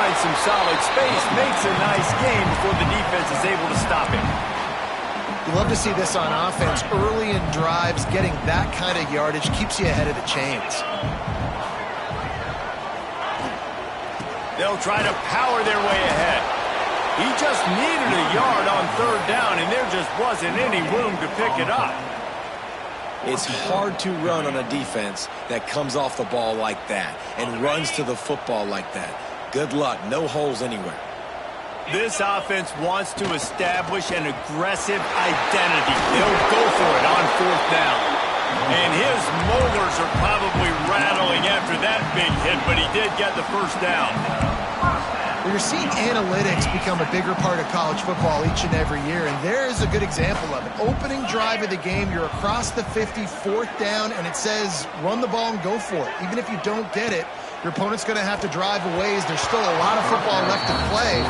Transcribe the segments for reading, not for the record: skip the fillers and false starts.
finds some solid space, makes a nice game before the defense is able to stop him. You love to see this on offense. Early in drives, getting that kind of yardage keeps you ahead of the chains. They'll try to power their way ahead. He just needed a yard on third down, and there just wasn't any room to pick it up. It's hard to run on a defense that comes off the ball like that and runs to the football like that. Good luck. No holes anywhere. This offense wants to establish an aggressive identity. They'll go for it on fourth down. And his molars are probably rattling after that big hit, but he did get the first down. Well, you're seeing analytics become a bigger part of college football each and every year, and there is a good example of it. Opening drive of the game, you're across the 50, fourth down, and it says run the ball and go for it. Even if you don't get it, your opponent's going to have to drive a ways. There's still a lot of football left to play.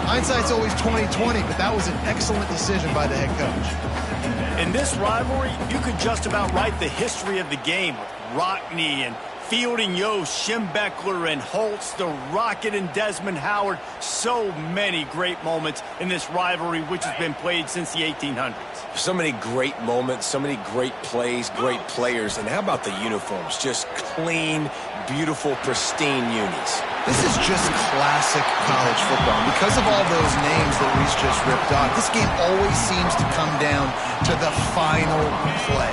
Hindsight's always 20/20, but that was an excellent decision by the head coach. In this rivalry, you could just about write the history of the game with Rockne and Fielding Yost, Schembechler and Holtz, the Rocket and Desmond Howard. So many great moments in this rivalry, which has been played since the 1800s. So many great moments, so many great plays, great players. And how about the uniforms? Just clean, beautiful, pristine unis. This is just classic college football. Because of all those names that Reese just ripped off, this game always seems to come down to the final play.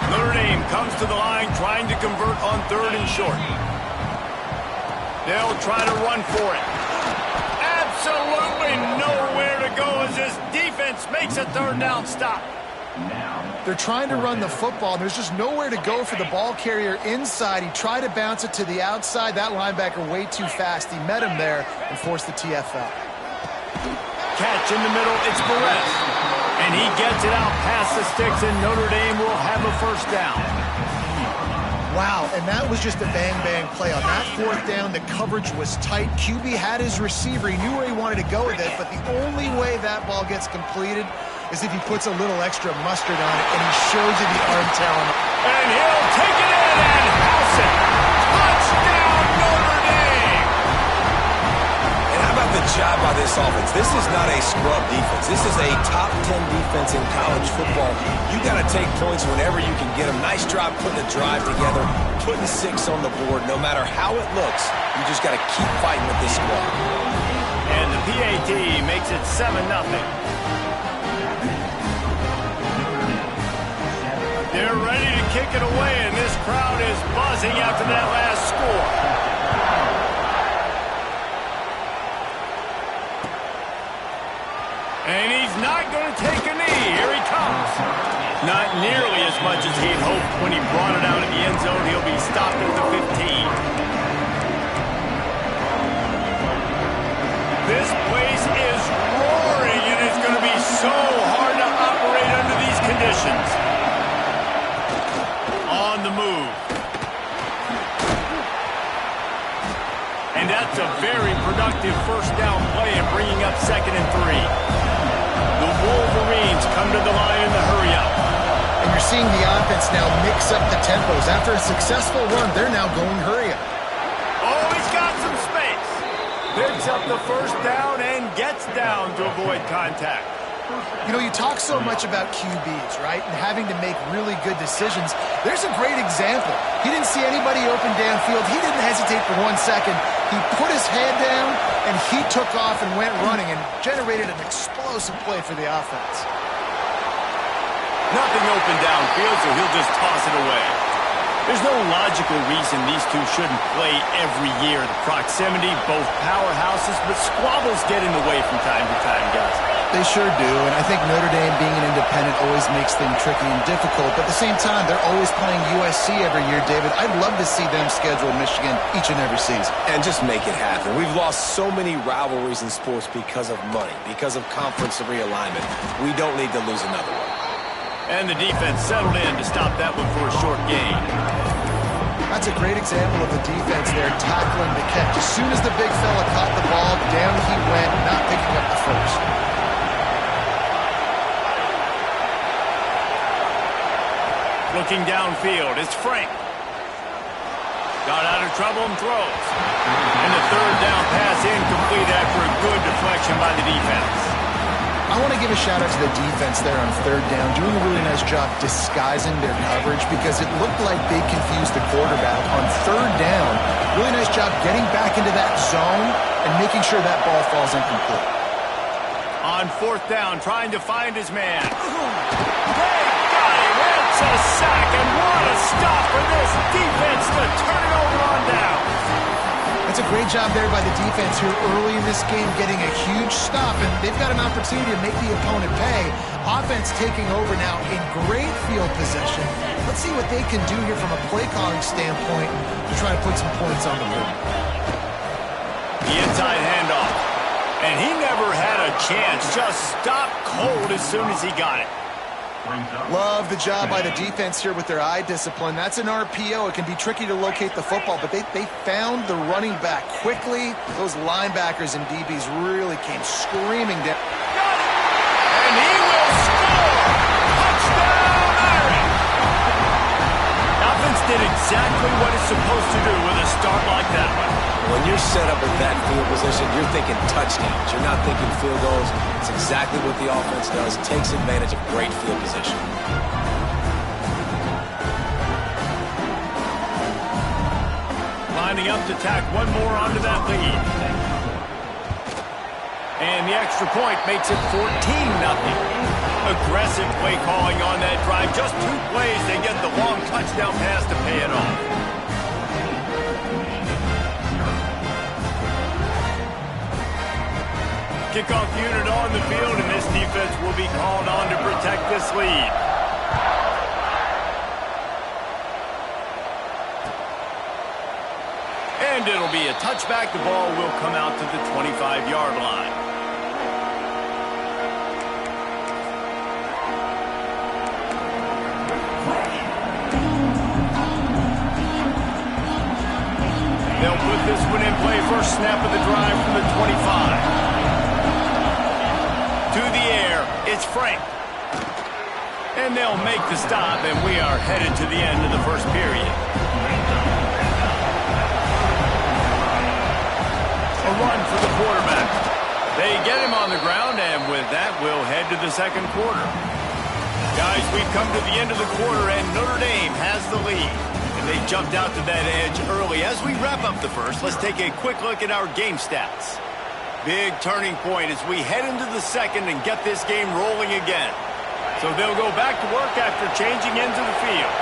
Notre Dame comes to the line trying to convert on third and short. They'll try to run for it. Absolutely nowhere to go as this defense makes a third down stop. They're trying to run the football. There's just nowhere to go for the ball carrier inside. He tried to bounce it to the outside. That linebacker way too fast. He met him there and forced the TFL. Catch in the middle. It's Perez. And he gets it out past the sticks, and Notre Dame will have a first down. Wow, and that was just a bang-bang play. On that fourth down, the coverage was tight. QB had his receiver. He knew where he wanted to go with it, but the only way that ball gets completed is if he puts a little extra mustard on it, and he shows you the arm talent. And he'll take it in and house it. Touchdown, Notre Dame! And how about the job by this offense? This is not a scrub defense. This is a top 10 defense in college football. You got to take points whenever you can get them. Nice job putting a drive together, putting 6 on the board. No matter how it looks, you just got to keep fighting with this squad. And the PAT makes it 7-0. They're ready to kick it away, and this crowd is buzzing after that last score. And he's not going to take a knee. Here he comes. Not nearly as much as he'd hoped when he brought it out of the end zone. He'll be stopped at the 15. This place is roaring, and it's going to be so hard to operate under these conditions. On the move. And that's a very productive first down play and bringing up 2nd and 3. The Wolverines come to the line in the hurry-up. And you're seeing the offense now mix up the tempos. After a successful run, they're now going hurry-up. Oh, he's got some space. Picks up the first down and gets down to avoid contact. You know, you talk so much about QBs, right, and having to make really good decisions. There's a great example. He didn't see anybody open downfield. He didn't hesitate for 1 second. He put his head down, and he took off and went running and generated an explosive play for the offense. Nothing open downfield, so he'll just toss it away. There's no logical reason these two shouldn't play every year. The proximity, both powerhouses, but squabbles get in the way from time to time, guys. They sure do, and I think Notre Dame being an independent always makes things tricky and difficult, but at the same time, they're always playing USC every year, David. I'd love to see them schedule Michigan each and every season. And just make it happen. We've lost so many rivalries in sports because of money, because of conference realignment. We don't need to lose another one. And the defense settled in to stop that one for a short gain. That's a great example of the defense there tackling the catch. As soon as the big fella caught the ball, down he went, not picking up the first. Looking downfield, it's Frank. Got out of trouble and throws. And the third down pass incomplete after a good deflection by the defense. I want to give a shout out to the defense there on third down, doing a really nice job disguising their coverage because it looked like they confused the quarterback on third down. Really nice job getting back into that zone and making sure that ball falls incomplete. On fourth down, trying to find his man. They got him. It's a sack, and what a stop for this defense to turn it over on down. That's a great job there by the defense here early in this game, getting a huge stop, and they've got an opportunity to make the opponent pay. Offense taking over now in great field possession. Let's see what they can do here from a play-calling standpoint to try to put some points on the board. The inside handoff, and he never had a chance. Just stopped cold as soon as he got it. Love the job by the defense here with their eye discipline. That's an RPO. It can be tricky to locate the football, but they found the running back quickly. Those linebackers and DBs really came screaming down. Got it! And he will score! Touchdown, Aaron! Offense did exactly what it's supposed to do with a start like that one. When you're set up in that field position, you're thinking touchdowns. You're not thinking field goals. It's exactly what the offense does. Takes advantage of great field position. Lining up to tack one more onto that lead. And the extra point makes it 14-0. Aggressive play calling on that drive. Just 2 plays, they get the long touchdown pass to pay it off. Kickoff unit on the field, and this defense will be called on to protect this lead. And it'll be a touchback. The ball will come out to the 25-yard line. They'll put this one in play. First snap of the drive from the 25. To the air, it's Frank. And they'll make the stop, and we are headed to the end of the first period. A run for the quarterback. They get him on the ground, and with that, we'll head to the second quarter. Guys, we've come to the end of the quarter, and Notre Dame has the lead. And they jumped out to that edge early. As we wrap up the first, let's take a quick look at our game stats. Big turning point as we head into the second and get this game rolling again. So they'll go back to work after changing into the field.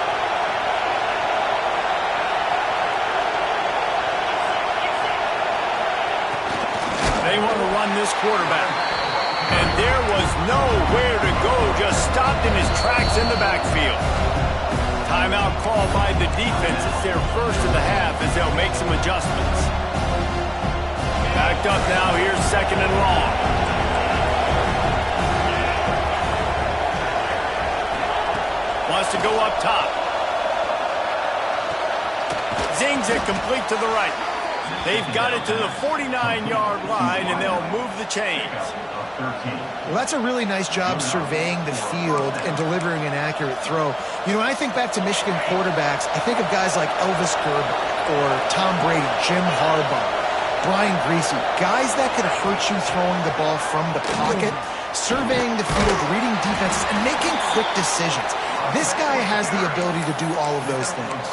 They want to run this quarterback. And there was nowhere to go, just stopped in his tracks in the backfield. Timeout called by the defense. It's their first of the half as they'll make some adjustments. Backed up now, here's second and long. Wants to go up top. Zings it complete to the right. They've got it to the 49-yard line, and they'll move the chains. Well, that's a really nice job surveying the field and delivering an accurate throw. You know, when I think back to Michigan quarterbacks, I think of guys like Elvis Gerber or Tom Brady, Jim Harbaugh, Brian Greasy, guys that could hurt you throwing the ball from the pocket, surveying the field, reading defenses, and making quick decisions. This guy has the ability to do all of those things.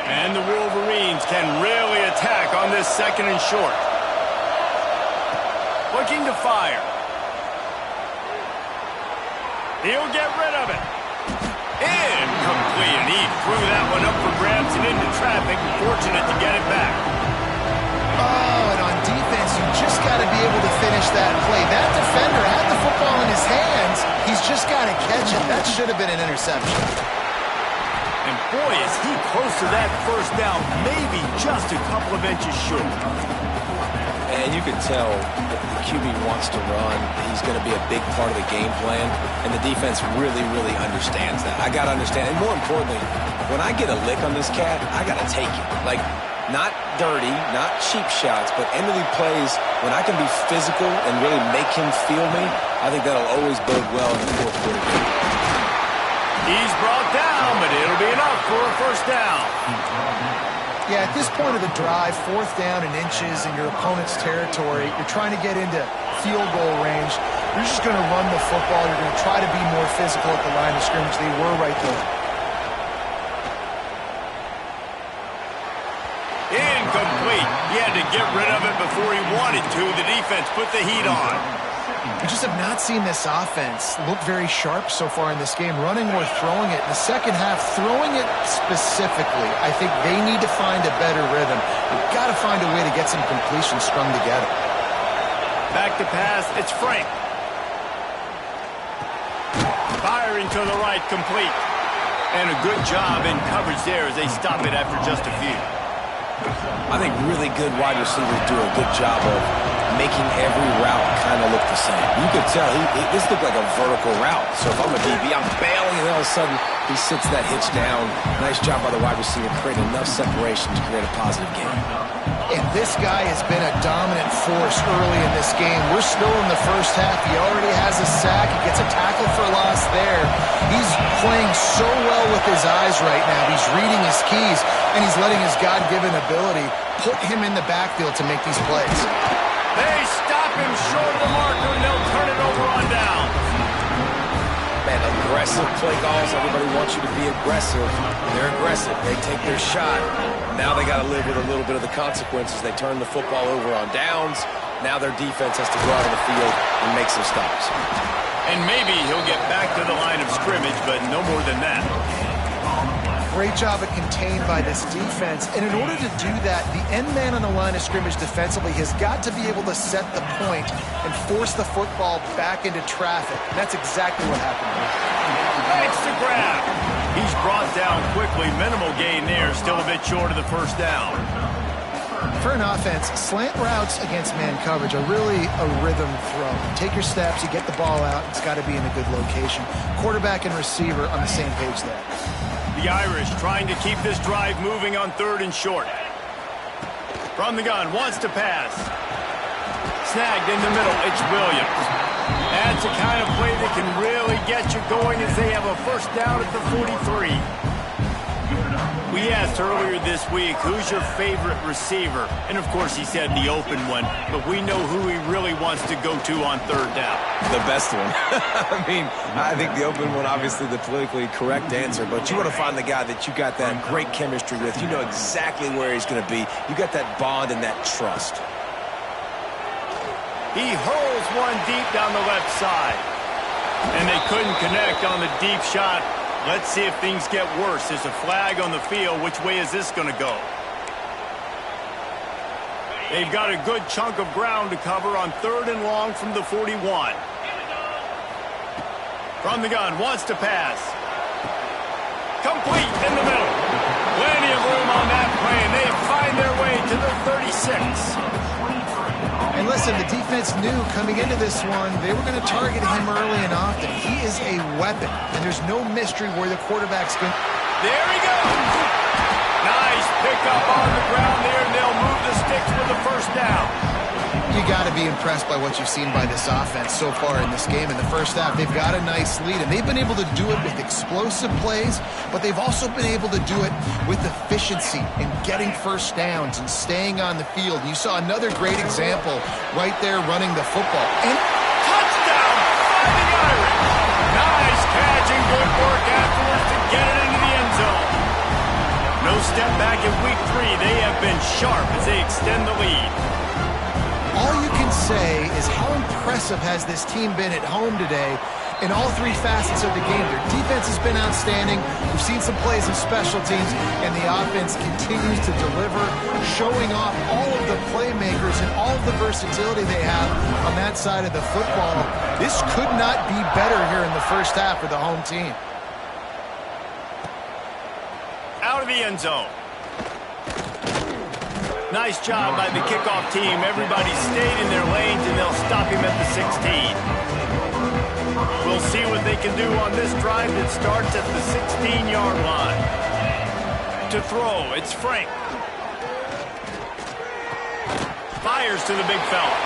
And the Wolverines can really attack on this second and short. Looking to fire. He'll get rid of it. Incomplete, and he threw that one up for grabs and into traffic. Fortunate to get it back. Oh, and on defense, you just got to be able to finish that play. That defender had the football in his hands. He's just got to catch it. That should have been an interception. And boy, is he close to that first down, maybe just a couple of inches short. And you can tell if the QB wants to run, he's going to be a big part of the game plan, and the defense really, really understands that. I got to understand, and more importantly, when I get a lick on this cat, I got to take it. Like, not dirty, not cheap shots, but end of the plays, when I can be physical and really make him feel me, I think that'll always bode well in the fourth quarter. He's brought down, but it'll be enough for a first down. Yeah, at this point of the drive, 4th down and inches in your opponent's territory, you're trying to get into field goal range. You're just going to run the football. You're going to try to be more physical at the line of scrimmage. They were right there. Incomplete. He had to get rid of it before he wanted to. The defense put the heat on. We just have not seen this offense look very sharp so far in this game, running or throwing it. In the second half, throwing it specifically, I think they need to find a better rhythm. They've got to find a way to get some completions strung together. Back to pass. It's Frank. Firing to the right, complete. And a good job in coverage there as they stop it after just a few. I think really good wide receivers do a good job of making every route kind of look the same. You could tell this looked like a vertical route. So if I'm a DB, I'm bailing, and all of a sudden he sits that hitch down. Nice job by the wide receiver, creating enough separation to create a positive game. And this guy has been a dominant force early in this game. We're still in the first half. He already has a sack. He gets a tackle for loss there. He's playing so well with his eyes right now. He's reading his keys, and he's letting his God-given ability put him in the backfield to make these plays. They stop him short of the marker, and they'll turn it over on down. Man, aggressive play calls. Everybody wants you to be aggressive. They're aggressive. They take their shot. Now they got to live with a little bit of the consequences. They turn the football over on downs. Now their defense has to go out on the field and make some stops. And maybe he'll get back to the line of scrimmage, but no more than that. Great job of contained by this defense. And in order to do that, the end man on the line of scrimmage defensively has got to be able to set the point and force the football back into traffic. And that's exactly what happened. Makes the grab. He's brought down quickly. Minimal gain there. Still a bit short of the first down. For an offense, slant routes against man coverage are really a rhythm throw. Take your steps, you get the ball out. It's got to be in a good location. Quarterback and receiver on the same page there. The Irish trying to keep this drive moving on 3rd and short. From the gun, wants to pass. Snagged in the middle, it's Williams. That's a kind of play that can really get you going as they have a first down at the 43. We asked earlier this week, who's your favorite receiver? And of course he said the open one, but we know who he really wants to go to on 3rd down. The best one. I think the open one, obviously the politically correct answer, but you want to find the guy that you got that great chemistry with. You know exactly where he's going to be. You got that bond and that trust. He hurls one deep down the left side. And they couldn't connect on the deep shot. Let's see if things get worse. There's a flag on the field. Which way is this going to go? They've got a good chunk of ground to cover on 3rd and long from the 41. From the gun, wants to pass. Complete in the middle. Plenty of room on that play, and they find their way to the 36. And listen, the defense knew coming into this one, they were going to target him early and often. He is a weapon, and there's no mystery where the quarterback's going. There he goes. Nice pickup on the ground there, and they'll move the sticks for the first down. You got to be impressed by what you've seen by this offense so far in this game. In the first half, they've got a nice lead, and they've been able to do it with explosive plays, but they've also been able to do it with efficiency and getting first downs and staying on the field. You saw another great example right there running the football. And touchdown, Fighting Irish. Nice catch and good work afterwards to get it into the end zone. No step back in week 3. They have been sharp as they extend the lead. All you can say is how impressive has this team been at home today in all 3 facets of the game. Their defense has been outstanding. We've seen some plays of special teams, and the offense continues to deliver, showing off all of the playmakers and all of the versatility they have on that side of the football. This could not be better here in the first half for the home team. Out of the end zone. Nice job by the kickoff team. Everybody stayed in their lanes, and they'll stop him at the 16. We'll see what they can do on this drive that starts at the 16-yard line. To throw, it's Frank. Fires to the big fella.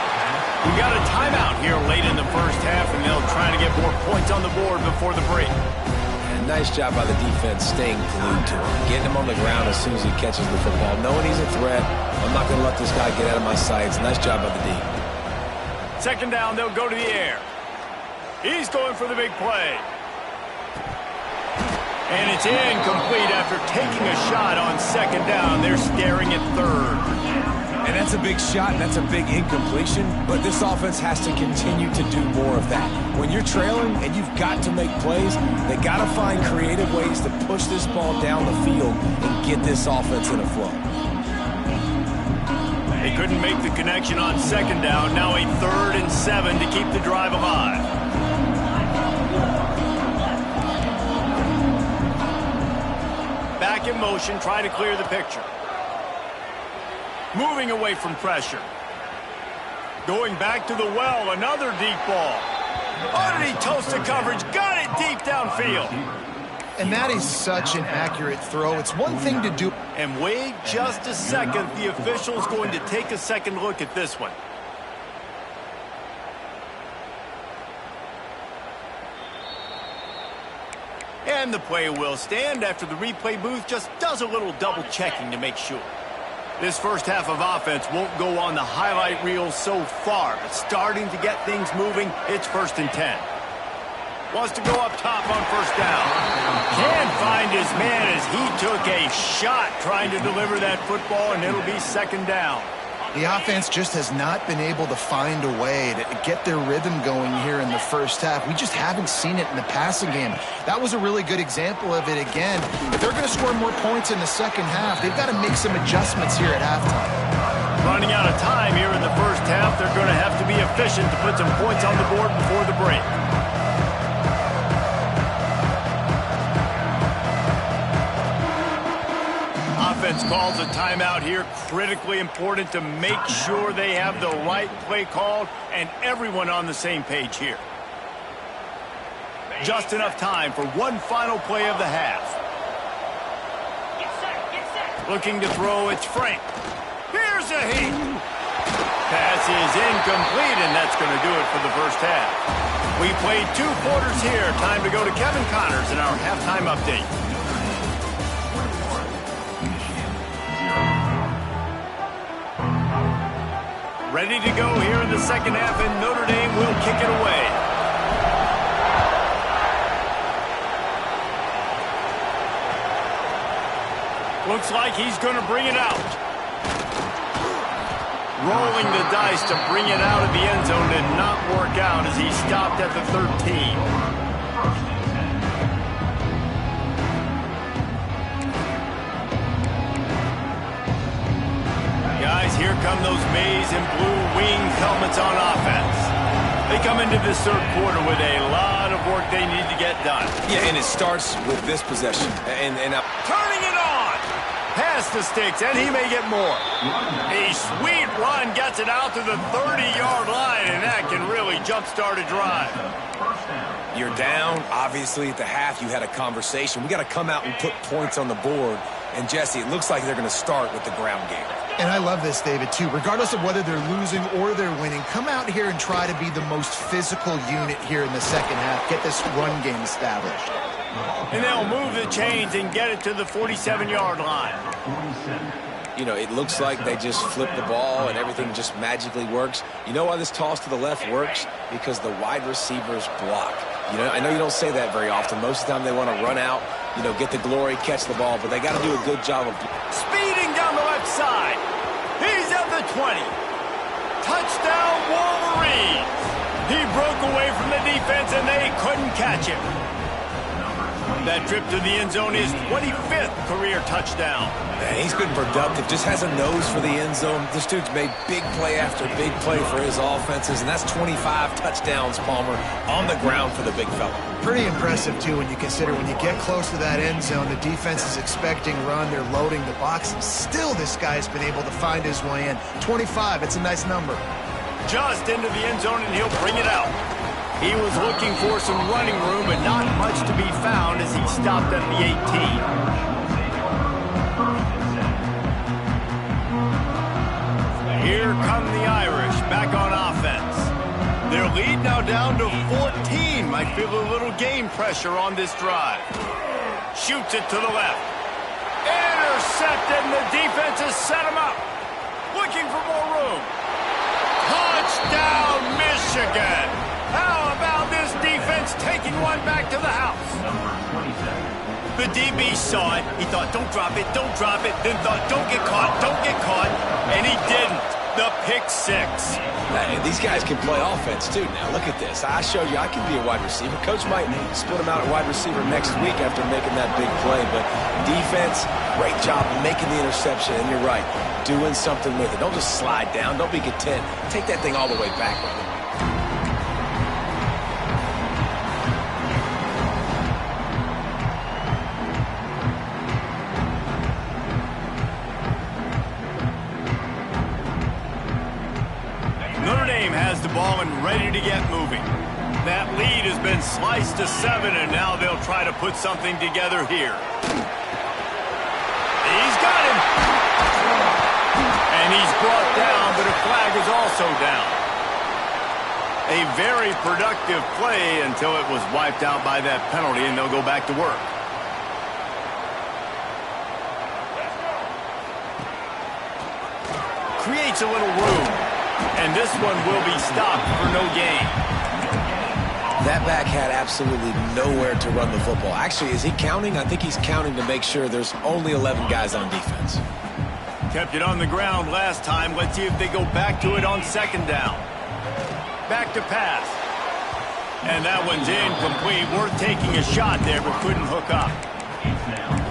We got a timeout here late in the first half, and they'll try to get more points on the board before the break. And nice job by the defense staying glued to him, getting him on the ground as soon as he catches the football, knowing he's a threat. I'm not going to let this guy get out of my sights. Nice job by the D. Second down, they'll go to the air. He's going for the big play. And it's incomplete after taking a shot on second down. They're staring at third. And that's a big shot, and that's a big incompletion, but this offense has to continue to do more of that. When you're trailing and you've got to make plays, they got to find creative ways to push this ball down the field and get this offense in a flow. They couldn't make the connection on second down. Now a 3rd and 7 to keep the drive alive. Back in motion, try to clear the picture. Moving away from pressure. Going back to the well, another deep ball. Oh, did he toast the coverage? Got it deep downfield. And that is such an accurate throw. It's one thing to do. And wait just a second. The official's going to take a second look at this one. And the play will stand after the replay booth just does a little double checking to make sure. This first half of offense won't go on the highlight reel so far, but starting to get things moving, it's 1st and 10. Wants to go up top on first down. Can't find his man as he took a shot trying to deliver that football, and it'll be 2nd down. The offense just has not been able to find a way to get their rhythm going here in the first half. We just haven't seen it in the passing game. That was a really good example of it again. If they're going to score more points in the second half, they've got to make some adjustments here at halftime. Running out of time here in the first half, they're going to have to be efficient to put some points on the board before the break. Offense calls a timeout here. Critically important to make sure they have the right play called and everyone on the same page here. Just enough time for one final play of the half. Looking to throw, it's Frank. Here's a heat. Pass is incomplete, and that's going to do it for the first half. We played 2 quarters here. Time to go to Kevin Connors in our halftime update. Ready to go here in the second half, and Notre Dame will kick it away. Looks like he's going to bring it out. Rolling the dice to bring it out of the end zone did not work out as he stopped at the 13. Guys, here come those maize and blue wing helmets on offense. They come into this third quarter with a lot of work they need to get done. Yeah, and it starts with this possession. Turning it on! Past the sticks, and he may get more. A sweet run gets it out to the 30-yard line, and that can really jumpstart a drive. You're down. Obviously, at the half, you had a conversation. We got to come out and put points on the board. And, Jesse, it looks like they're going to start with the ground game. And I love this, David, too. Regardless of whether they're losing or they're winning, come out here and try to be the most physical unit here in the second half. Get this run game established. And they'll move the chains and get it to the 47-yard line. You know, it looks like they just flip the ball and everything just magically works. You know why this toss to the left works? Because the wide receivers block. You know, I know you don't say that very often. Most of the time they want to run out, you know, get the glory, catch the ball, but they got to do a good job of speeding down the left side. He's at the 20. Touchdown, Wolverines. He broke away from the defense, and they couldn't catch him. That trip to the end zone is 25th career touchdown. Man, he's been productive, just has a nose for the end zone. This dude's made big play after big play for his offenses, and that's 25 touchdowns, Palmer, on the ground for the big fella. Pretty impressive, too, when you consider when you get close to that end zone, the defense is expecting run, they're loading the box, and still this guy's been able to find his way in. 25, it's a nice number. Just into the end zone, and he'll bring it out. He was looking for some running room, but not much to be found as he stopped at the 18. Here come the Irish back on offense. Their lead now down to 14. Might feel a little game pressure on this drive. shoots it to the left. Intercepted, and the defense has set him up. Looking for more room. Touchdown, Michigan. How about this defense taking one back to the house? The DB saw it. He thought, don't drop it, don't drop it. Then thought, don't get caught, don't get caught. And he didn't. The pick six. Hey, these guys can play offense, too. Now, look at this. I showed you I can be a wide receiver. Coach might split him out at wide receiver next week after making that big play. But defense, great job making the interception. And you're right, doing something with it. Don't just slide down. Don't be content. Take that thing all the way back with it. Has the ball and ready to get moving. That lead has been sliced to 7, and now they'll try to put something together here. He's got him. And he's brought down, but a flag is also down. A very productive play until it was wiped out by that penalty, and they'll go back to work. Creates a little room. And this one will be stopped for no gain. That back had absolutely nowhere to run the football. Actually, is he counting? I think he's counting to make sure there's only 11 guys on defense. Kept it on the ground last time. Let's see if they go back to it on second down. Back to pass. And that one's incomplete. Worth taking a shot there, but couldn't hook up.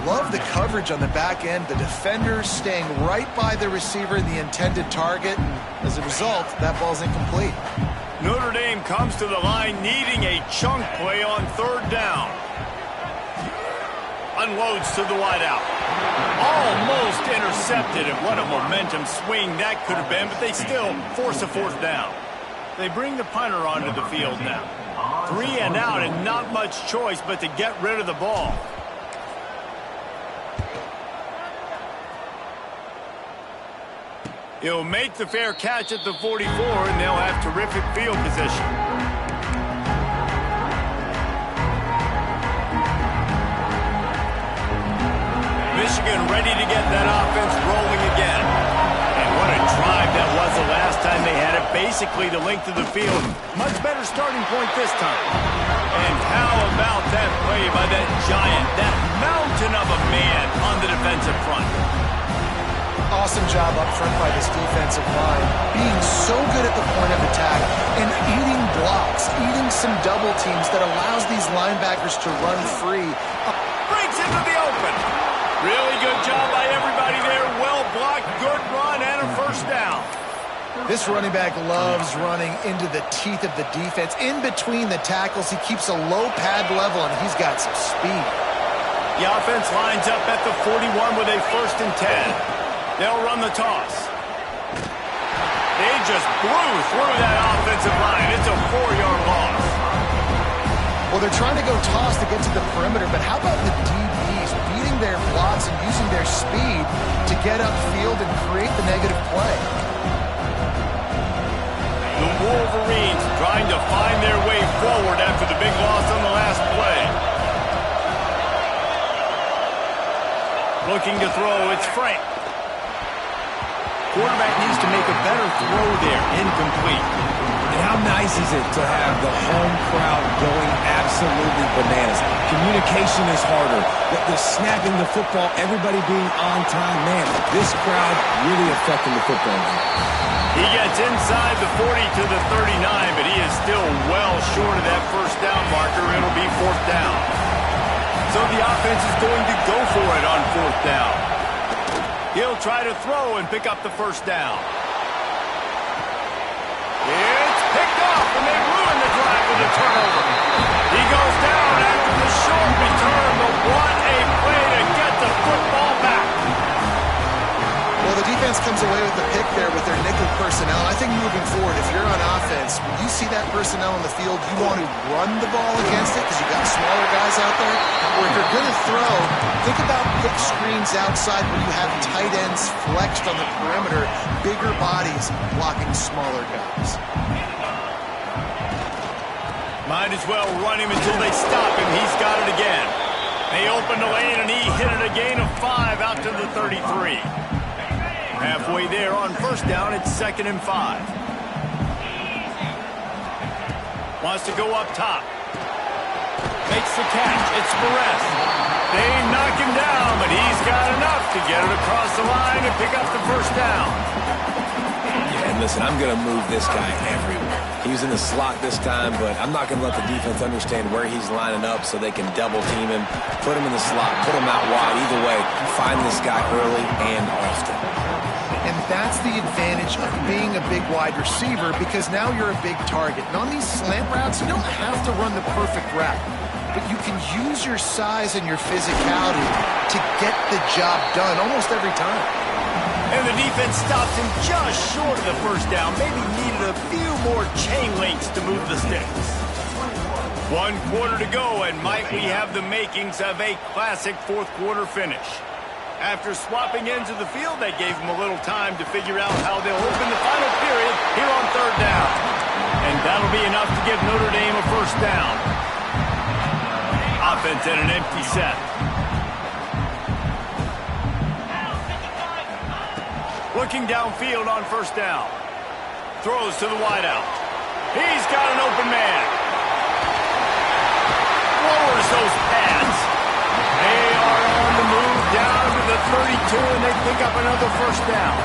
Love the coverage on the back end. The defender staying right by the receiver, the intended target. And as a result, that ball's incomplete. Notre Dame comes to the line needing a chunk play on third down. Unloads to the wideout. Almost intercepted, and what a momentum swing that could have been, but they still force a fourth down. They bring the punter onto the field now. 3 and out, and not much choice but to get rid of the ball. He'll make the fair catch at the 44, and they'll have terrific field position. Michigan ready to get that offense rolling again. And what a drive that was the last time they had it. Basically the length of the field. Much better starting point this time. And how about that play by that giant, that mountain of a man on the defensive front? Awesome job up front by this defensive line, being so good at the point of attack and eating blocks, eating some double teams that allows these linebackers to run free. Breaks into the open. Really good job by everybody there. Well blocked, good run, and a first down. This running back loves running into the teeth of the defense. In between the tackles, he keeps a low pad level, and he's got some speed. The offense lines up at the 41 with a 1st and 10. They'll run the toss. They just blew through that offensive line. It's a 4-yard loss. Well, they're trying to go toss to get to the perimeter, but how about the DBs beating their blocks and using their speed to get upfield and create the negative play? The Wolverines trying to find their way forward after the big loss on the last play. Looking to throw, it's Frank. Quarterback needs to make a better throw there. Incomplete. And how nice is it to have the home crowd going absolutely bananas? Communication is harder. The snapping the football, everybody being on time. Man, this crowd really affecting the football game. He gets inside the 40 to the 39, but he is still well short of that first down marker. It'll be 4th down. So the offense is going to go for it on 4th down. He'll try to throw and pick up the first down. It's picked off, and they ruin the drive with a turnover. He goes down after the short return, but what a play to get the football back. Well, the defense comes away with the pick there with their nickel personnel. I think moving forward, if you're on offense, when you see that personnel on the field, you want to run the ball against it because you've got smaller guys out there. Or if you're going to throw, think about quick screens outside where you have tight ends flexed on the perimeter, bigger bodies blocking smaller guys. Might as well run him until they stop him. He's got it again. They opened the lane, and he hit it a gain of 5 out to the 33. Halfway there on first down, it's 2nd and 5. Wants to go up top. Makes the catch. It's Perez. They knock him down, but he's got enough to get it across the line and pick up the first down. Yeah, and listen, I'm going to move this guy everywhere. He was in the slot this time, but I'm not going to let the defense understand where he's lining up so they can double team him, put him in the slot, put him out wide. Either way, find this guy early and often. And that's the advantage of being a big wide receiver, because now you're a big target. And on these slant routes, you don't have to run the perfect route, but you can use your size and your physicality to get the job done almost every time. And the defense stops him just short of the first down. Maybe needed a few more chain links to move the sticks. 1 quarter to go, and might we have the makings of a classic fourth-quarter finish. After swapping ends of the field, that gave them a little time to figure out how they'll open the final period here on 3rd down. And that'll be enough to give Notre Dame a first down. Offense in an empty set. Looking downfield on first down. Throws to the wideout. He's got an open man. Lowers those pads. They are on the move down to the 32, and they pick up another first down.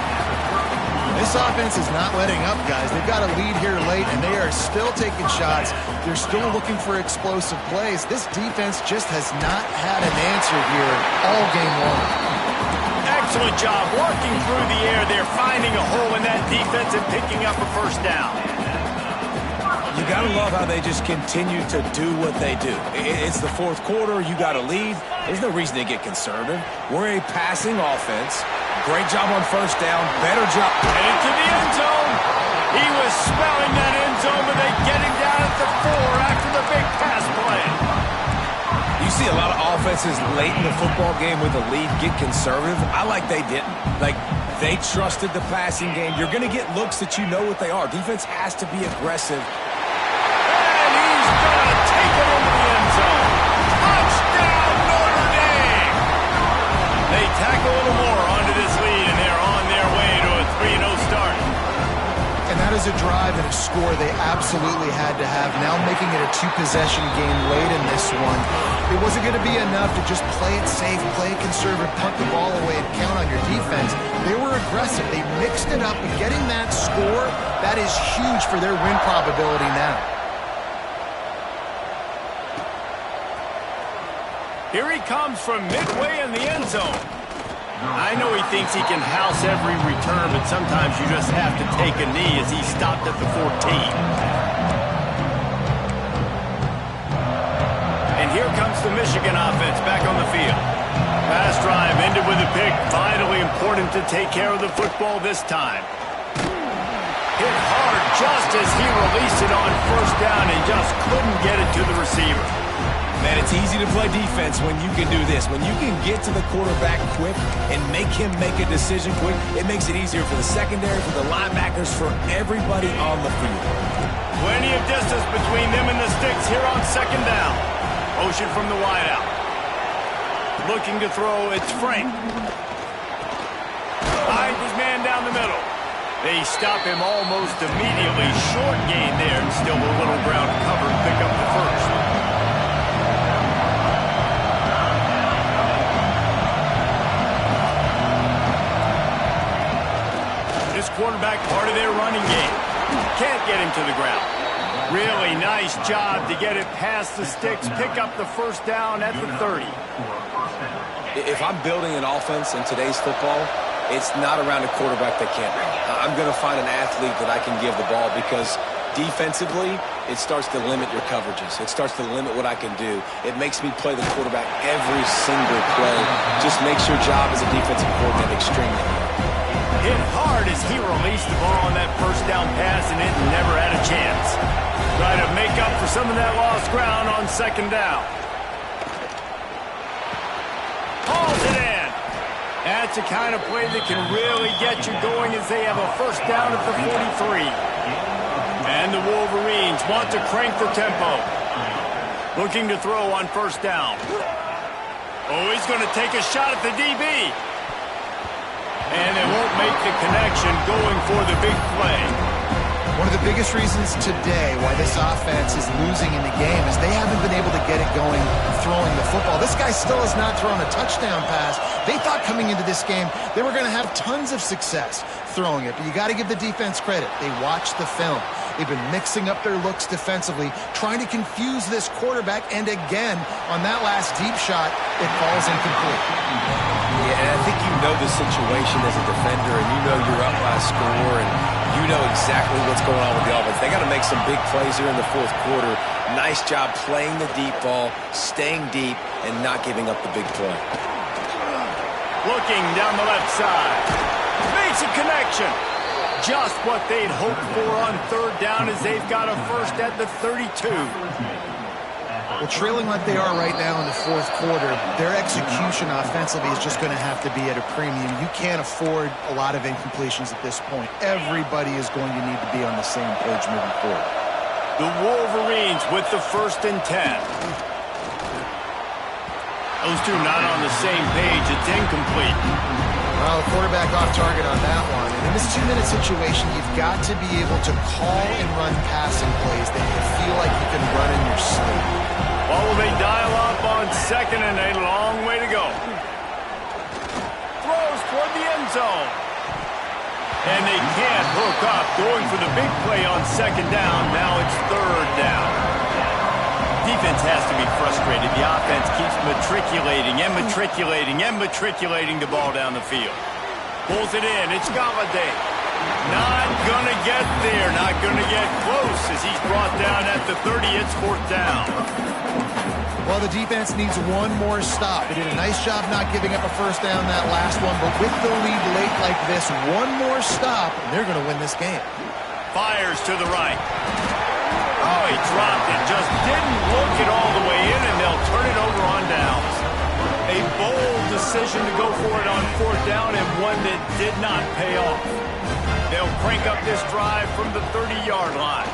This offense is not letting up, guys. They've got a lead here late, and they are still taking shots. They're still looking for explosive plays. This defense just has not had an answer here all game long. Excellent job working through the air there, finding a hole in that defense and picking up a first down. You got to love how they just continue to do what they do. It's the 4th quarter. You got a lead. There's no reason to get conservative. We're a passing offense. Great job on first down. Better job. Headed to the end zone. He was smelling that end zone, but they get him down at the 4 after the big pass play. You see a lot of offenses late in the football game with a lead get conservative. I like they didn't. Like, they trusted the passing game. You're going to get looks that you know what they are. Defense has to be aggressive. And he's going to take it into the end zone. Touchdown, Notre Dame! They tack a little more onto this lead, and they're on their way to a 3-0 start. And that is a drive and a score they absolutely had to have. Now making it a 2-possession game late in this one. It wasn't going to be enough to just play it safe, play it conservative, punt the ball away, and count on your defense. They were aggressive. They mixed it up, and getting that score, that is huge for their win probability now. Here he comes from midway in the end zone. I know he thinks he can house every return, but sometimes you just have to take a knee as he stopped at the 14. And here comes the Michigan offense back on the field. Last drive ended with a pick. Vitally important to take care of the football this time. Hit hard just as he released it on first down and just couldn't get it to the receiver. Man, it's easy to play defense when you can do this. When you can get to the quarterback quick and make him make a decision quick, it makes it easier for the secondary, for the linebackers, for everybody on the field. Plenty of distance between them and the sticks here on second down. Motion from the wideout. Looking to throw, it's Frank. Finds his man down the middle. They stop him almost immediately. Short gain there, and still a little ground to cover and pick up the first. This quarterback part of their running game. Can't get him to the ground. Really nice job to get it past the sticks, pick up the first down at the 30. If I'm building an offense in today's football, it's not around a quarterback that can't run. I'm going to find an athlete that I can give the ball, because defensively, it starts to limit your coverages. It starts to limit what I can do. It makes me play the quarterback every single play. Just makes your job as a defensive coordinator extremely hard. Hit hard as he released the ball on that first down pass, and it never had a chance. Try to make up for some of that lost ground on second down. Hauls it in. That's the kind of play that can really get you going as they have a first down at the 43. And the Wolverines want to crank the tempo. Looking to throw on first down. Oh, he's going to take a shot at the DB. And they won't make the connection going for the big play. One of the biggest reasons today why this offense is losing in the game is they haven't been able to get it going throwing the football. This guy still has not thrown a touchdown pass. They thought coming into this game they were going to have tons of success throwing it, but you got to give the defense credit. They watched the film. They've been mixing up their looks defensively, trying to confuse this quarterback, and again, on that last deep shot, it falls incomplete. Yeah, and I think you know the situation as a defender, and you know you're up by a score, and you know exactly what's going on with the offense. They got to make some big plays here in the fourth quarter. Nice job playing the deep ball, staying deep, and not giving up the big play. Looking down the left side. Makes a connection. Just what they'd hoped for on third down as they've got a first at the 32. Well, trailing like they are right now in the fourth quarter, their execution offensively is just going to have to be at a premium. You can't afford a lot of incompletions at this point. Everybody is going to need to be on the same page moving forward. The Wolverines with the 1st and 10. Those two not on the same page. It's incomplete. Well, the quarterback off target on that one. And in this 2-minute situation, you've got to be able to call and run passing plays that you feel like you can run in your sleep. Well, will they dial up on 2nd and a long way to go? Throws toward the end zone. And they can't hook up. Going for the big play on 2nd down. Now it's 3rd down. Defense has to be frustrated. The offense keeps matriculating and matriculating and matriculating the ball down the field. Pulls it in. It's Galladay. Not going to get there. Not going to get close as he's brought down at the 30. It's 4th down. Well, the defense needs one more stop. They did a nice job not giving up a first down that last one, but with the lead late like this, one more stop, and they're going to win this game. Fires to the right. Oh, he dropped it. Just didn't look it all the way in, and they'll turn it over on downs. A bold decision to go for it on 4th down, and one that did not pay off. They'll crank up this drive from the 30-yard line.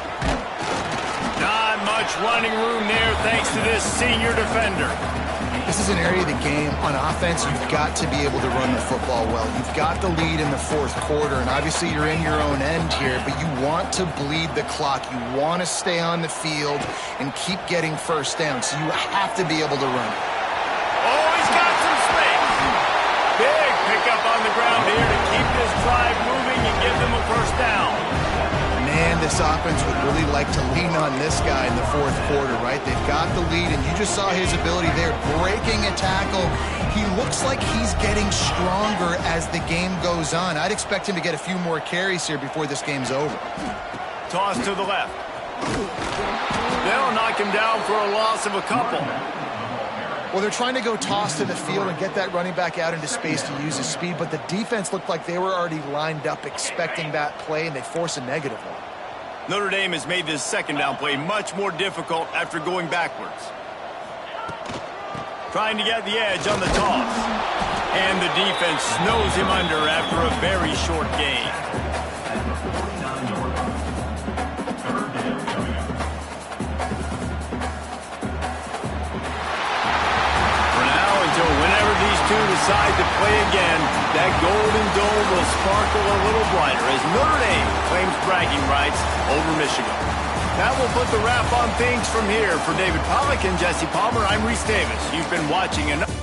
Not much running room there thanks to this senior defender. This is an area of the game. On offense, you've got to be able to run the football well. You've got the lead in the fourth quarter, and obviously you're in your own end here, but you want to bleed the clock. You want to stay on the field and keep getting first down, so you have to be able to run. Oh, he's got some space. Big pickup on the ground here to keep this drive moving and give them a first down. Man, this offense would really like to lean on this guy in the fourth quarter, right? They've got the lead, and you just saw his ability there, breaking a tackle. He looks like he's getting stronger as the game goes on. I'd expect him to get a few more carries here before this game's over. Toss to the left. They'll knock him down for a loss of a couple. Well, they're trying to go toss to the field and get that running back out into space to use his speed, but the defense looked like they were already lined up expecting that play, and they force a negative one. Notre Dame has made this 2nd down play much more difficult after going backwards. Trying to get the edge on the toss. And the defense snows him under after a very short gain. Whenever these two decide to play again, that Golden Dome will sparkle a little brighter as Notre Dame claims bragging rights over Michigan. That will put the wrap on things from here. For David Pollack and Jesse Palmer, I'm Reese Davis. You've been watching another